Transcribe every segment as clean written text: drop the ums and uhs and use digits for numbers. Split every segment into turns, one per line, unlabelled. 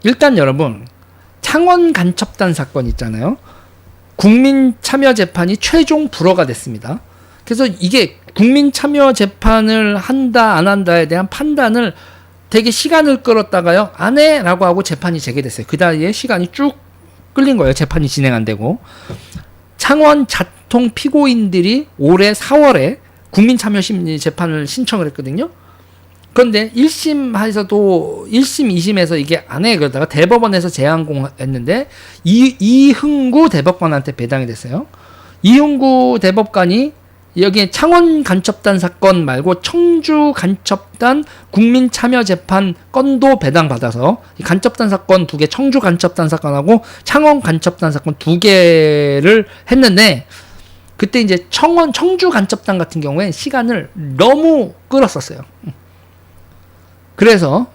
일단 여러분, 창원 간첩단 사건 있잖아요. 국민참여재판이 최종 불허가 됐습니다. 그래서 이게 국민참여재판을 한다 안 한다에 대한 판단을 되게 시간을 끌었다가요, 안 해! 라고 하고 재판이 재개됐어요. 그 다음에 시간이 쭉 끌린 거예요. 재판이 진행 안 되고. 창원 자통 피고인들이 올해 4월에 국민참여심리재판을 신청을 했거든요. 그런데 1심에서도 1심, 2심에서 이게 안 해 그러다가 대법원에서 재항공했는데 이흥구 대법관한테 배당이 됐어요. 이흥구 대법관이 여기에 창원 간첩단 사건 말고 청주 간첩단 국민참여재판 건도 배당받아서 간첩단 사건 2개, 청주 간첩단 사건하고 창원 간첩단 사건 2개를 했는데, 그때 이제 청주 간첩단 같은 경우에 시간을 너무 끌었었어요. 그래서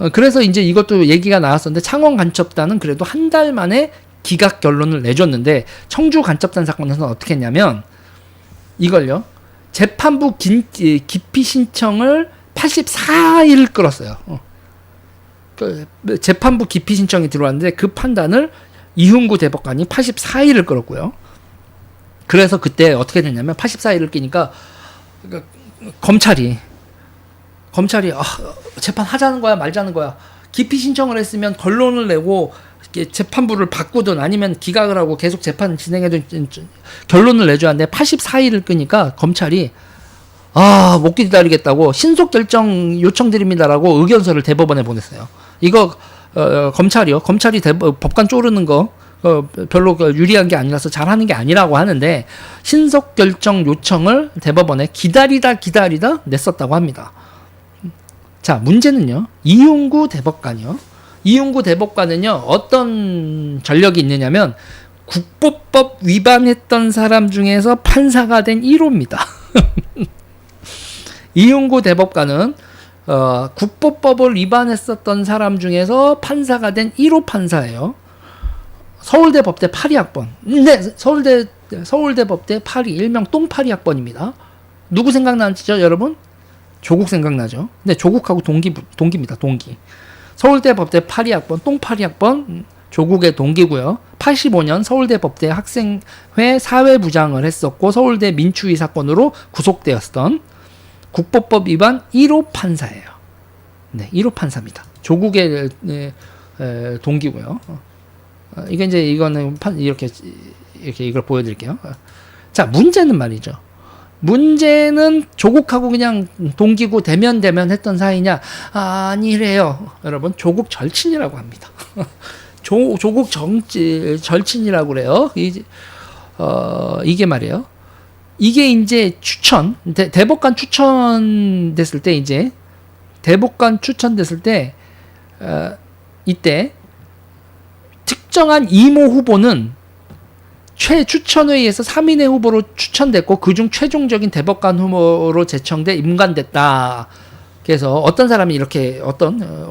이제 이것도 얘기가 나왔었는데, 창원 간첩단은 그래도 한 달 만에 기각 결론을 내줬는데, 청주 간첩단 사건에서는 어떻게 했냐면 이걸요, 재판부 기피 신청을 84일 끌었어요. 재판부 기피 신청이 들어왔는데 그 판단을 이흥구 대법관이 84일을 끌었고요. 그래서 그때 어떻게 됐냐면 84일을 끼니까 검찰이 재판 하자는 거야 말자는 거야. 기피 신청을 했으면 결론을 내고 재판부를 바꾸든 아니면 기각을 하고 계속 재판 진행해든 결론을 내줘야 하는데 84일을 끄니까 검찰이 못 기다리겠다고 신속 결정 요청드립니다라고 의견서를 대법원에 보냈어요. 이거 검찰이 법관 쪼르는 거 별로 유리한 게 아니라서 잘하는 게 아니라고 하는데, 신속 결정 요청을 대법원에 기다리다 냈었다고 합니다. 자, 문제는요, 이흥구 대법관은요 어떤 전력이 있느냐면 국보법 위반했던 사람 중에서 판사가 된 1호입니다. 이흥구 대법관은 국보법을 위반했었던 사람 중에서 판사가 된 1호 판사예요. 서울대 법대 82학번. 네, 서울대 법대 82, 일명 똥파리 학번입니다. 누구 생각나시죠, 여러분? 조국 생각나죠? 네, 조국하고 동기입니다. 동기. 서울대 법대 82학번, 똥파리 학번, 조국의 동기고요. 85년 서울대 법대 학생회 사회부장을 했었고 서울대 민추위 사건으로 구속되었던 국보법 위반 1호 판사예요. 네, 1호 판사입니다. 조국의 동기고요. 이게 이제 이거는 이렇게 이걸 보여드릴게요. 자, 문제는 말이죠. 문제는 조국하고 그냥 동기고 대면 했던 사이냐? 아니래요. 여러분, 조국 절친이라고 합니다. 조국 절친이라고 그래요. 이게 말이에요. 이게 이제 대법관 추천됐을 때 이때 특정한 이모 후보는 최추천회의에서 3인의 후보로 추천됐고 그중 최종적인 대법관 후보로 제청돼 임관됐다. 그래서 어떤 사람이 이렇게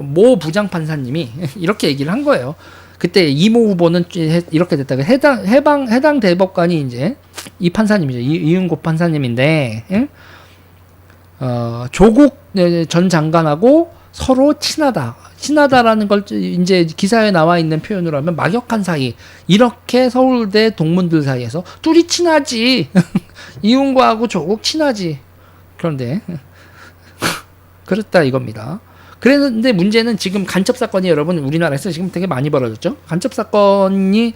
모 부장판사님이 이렇게 얘기를 한 거예요. 그때 이모 후보는 이렇게 됐다가 해당 대법관이 이제 이 판사님이죠. 이은고 판사님인데, 조국 전 장관하고 서로 친하다라는 걸 이제 기사에 나와 있는 표현으로 하면 막역한 사이, 이렇게 서울대 동문들 사이에서 둘이 친하지. 이은고하고 조국 친하지. 그런데 그렇다 이겁니다. 그런데 문제는 지금 간첩 사건이 여러분 우리나라에서 지금 되게 많이 벌어졌죠. 간첩 사건이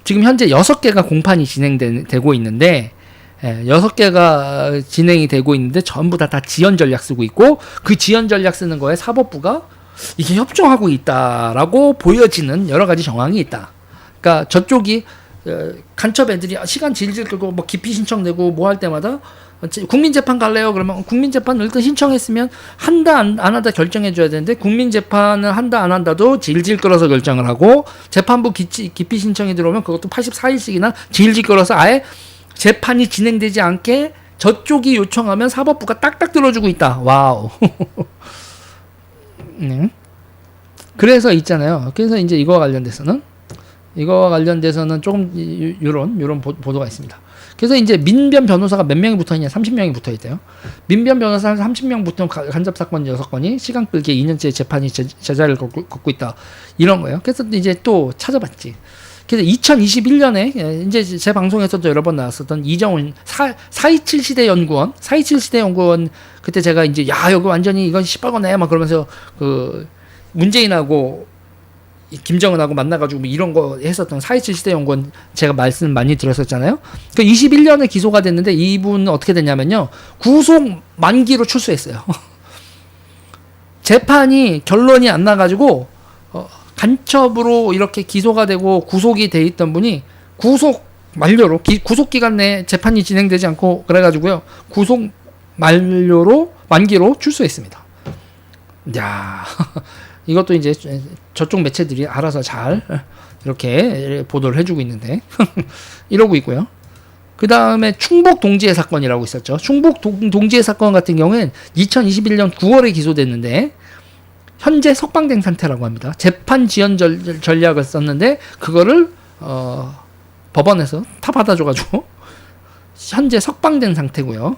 지금 현재 6개가 공판이 진행되고 있는데, 6개가 진행이 되고 있는데 전부 다 지연 전략 쓰고 있고, 그 지연 전략 쓰는 거에 사법부가 이게 협조하고 있다라고 보여지는 여러 가지 정황이 있다. 그러니까 저쪽이 간첩 애들이 시간 질질 끌고 뭐 기피 신청 내고 뭐 할 때마다 국민재판 갈래요? 그러면 국민재판 일단 신청했으면 한다 안 한다 결정해 줘야 되는데, 국민재판을 한다 안 한다도 질질 끌어서 결정을 하고, 재판부 기피 신청이 들어오면 그것도 84일씩이나 질질 끌어서 아예 재판이 진행되지 않게 저쪽이 요청하면 사법부가 딱딱 들어주고 있다. 와우. 네. 그래서 있잖아요. 그래서 이제 이거와 관련돼서는 이거와 관련돼서는 조금 요런 보도가 있습니다. 그래서 이제 민변 변호사가 몇 명이 붙어 있냐? 30명이 붙어 있대요. 민변 변호사 30명 붙은 간접 사건 6건이 시간 끌기에 2년째 재판이 제자를 걷고 있다. 이런 거예요. 그래서 이제 또 찾아봤지. 그래서 2021년에 이제 제 방송에서도 여러 번 나왔었던 이정훈 427 시대 연구원 그때 제가 이제 야 여기 완전히 이건 시뻘거네 막 그러면서 그 문재인하고 김정은하고 만나가지고 뭐 이런 거 했었던 427 시대 연구원 제가 말씀 많이 드렸었잖아요. 그 21년에 기소가 됐는데 이분은 어떻게 됐냐면요. 구속 만기로 출소했어요. 재판이 결론이 안 나가지고 간첩으로 이렇게 기소가 되고 구속이 돼 있던 분이 구속 만료로 구속 기간 내에 재판이 진행되지 않고 그래가지고요. 구속 만기로 출소했습니다. 야. 이것도 이제 저쪽 매체들이 알아서 잘 이렇게 보도를 해주고 있는데 이러고 있고요. 그 다음에 충북 동지의 사건이라고 있었죠. 충북 동지의 사건 같은 경우엔 2021년 9월에 기소됐는데 현재 석방된 상태라고 합니다. 재판 지연 전략을 썼는데 그거를 법원에서 다 받아줘가지고 현재 석방된 상태고요.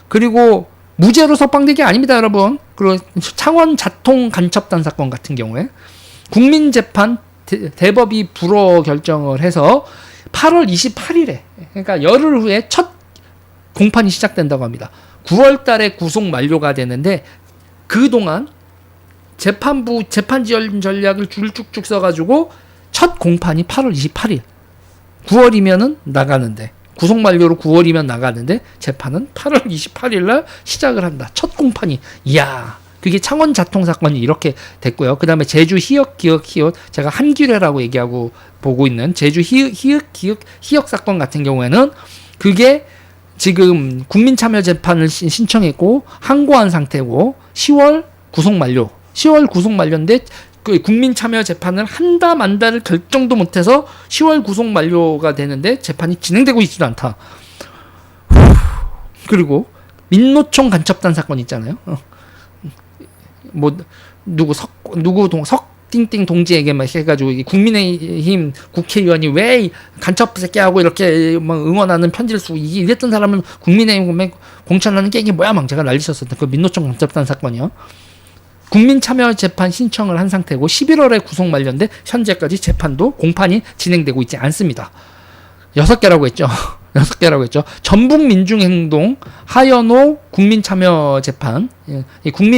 그리고 무죄로 석방된 게 아닙니다, 여러분. 그리고 창원 자통 간첩단 사건 같은 경우에 국민재판 대법이 불허 결정을 해서 8월 28일에 그러니까 열흘 후에 첫 공판이 시작된다고 합니다. 9월 달에 구속 만료가 되는데 그동안 재판부 재판 지연 전략을 쭉쭉 써가지고 첫 공판이 8월 28일. 9월이면은 나가는데 구속 만료로 9월이면 나가는데 재판은 8월 28일 날 시작을 한다. 첫 공판이. 이야. 그게 창원 자통 사건이 이렇게 됐고요. 그 다음에 제주 희역 기역 희역 제가 한기뢰라고 얘기하고 보고 있는 제주 희역 기역 희역 사건 같은 경우에는 그게 지금 국민참여재판을 신청했고 항고한 상태고 10월 구속 만료. 10월 구속 만료인데 그 국민참여재판을 한다 만다를 결정도 못해서 10월 구속 만료가 되는데 재판이 진행되고 있지도 않다. 그리고 민노총 간첩단 사건 있잖아요. 뭐 누구 석띵띵 동지에게만 해가지고 국민의힘 국회의원이 왜 간첩 새끼하고 이렇게 막 응원하는 편지를 쓰고 이랬던 사람은 국민의힘 공천하는 게 이게 뭐야 막 제가 난리쳤었던 그 민노총 간첩단 사건이요. 국민참여재판 신청을 한 상태고 11월에 구속 만료인데 현재까지 재판도 공판이 진행되고 있지 않습니다. 6개라고 했죠. 6개라고 했죠. 전북민중행동 하연호 국민참여재판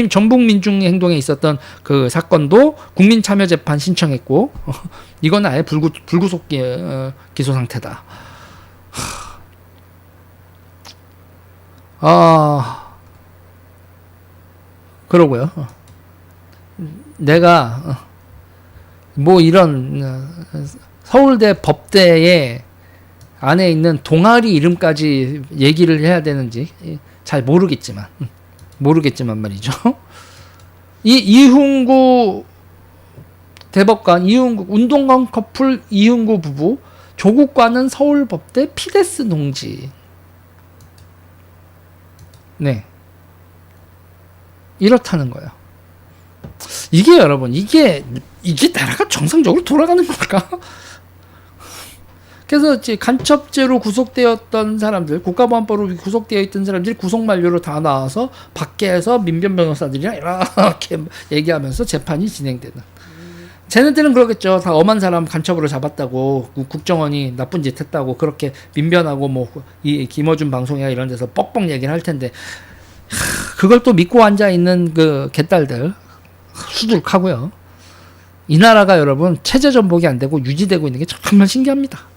전북민중행동에 있었던 그 사건도 국민참여재판 신청했고 이건 아예 불구속 기소 상태다. 그러고요. 내가 뭐 이런 서울대 법대에 안에 있는 동아리 이름까지 얘기를 해야 되는지 잘 모르겠지만 말이죠. 이 이훈구 대법관, 이훈구 운동관 커플 이훈구 부부, 조국과는 서울법대 피데스 농지. 네. 이렇다는 거예요. 이게 여러분, 이게 나라가 정상적으로 돌아가는 걸까? 그래서 이제 간첩죄로 구속되었던 사람들, 국가보안법으로 구속되어 있던 사람들이 구속 만료로 다 나와서 밖에서 민변 변호사들이랑 이렇게 얘기하면서 재판이 진행되는. 쟤네들은 그러겠죠. 다 엄한 사람 간첩으로 잡았다고, 국정원이 나쁜 짓 했다고 그렇게 민변하고 뭐 이 김어준 방송이나 이런 데서 뻑뻑 얘기를 할 텐데, 그걸 또 믿고 앉아 있는 그 개딸들 수두룩하고요. 이 나라가 여러분 체제 전복이 안 되고 유지되고 있는 게 정말 신기합니다.